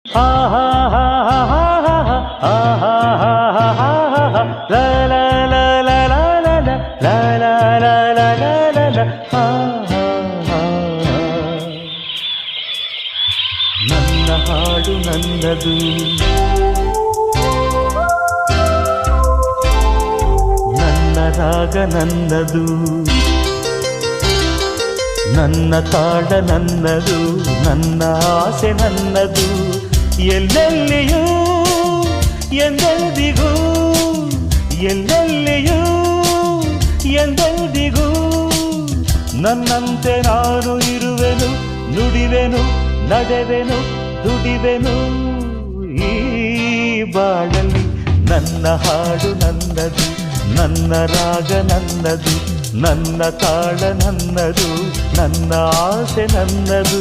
ಹಾ ಹಾ ಹಾ ಹಾ ಹಾ ಹಾ ಹಾ ಹಾ ಹಾ ಹಾ ಹಾ ಲಾ ಲಾ ಲಾ ಲಾ ಲಾ ಲಾ ಲಾ ಲಾ ಲಾ ಲಾ ಲಾ ಲಾ ಲಾ ಹಾ ಹಾ ಹಾ. ನನ್ನ ಹಾಡು ನನ್ನದು, ನನ್ನ ರಾಗ ನನ್ನದು, ನನ್ನ ತಾಳ ನನ್ನದು, ನನ್ನ ಆಸೆ ನನ್ನದು. ಎಲ್ಲೆಲ್ಲಿಯೂ ಎಂದೆಂದಿಗೂ, ಎಲ್ಲೆಲ್ಲಿಯೂ ಎಂದೆಂದಿಗೂ ನನ್ನಂತೆ ನಾನು ಇರುವೆನು, ನುಡಿವೆನು, ನಡೆವೆನು, ದುಡಿವೆನು ಈ ಬಾಳಲ್ಲಿ. ನನ್ನ ಹಾಡು ನನ್ನದು, ನನ್ನ ರಾಗ ನನ್ನದು, ನನ್ನ ತಾಳ ನನ್ನದು, ನನ್ನ ಆಸೆ ನನ್ನದು.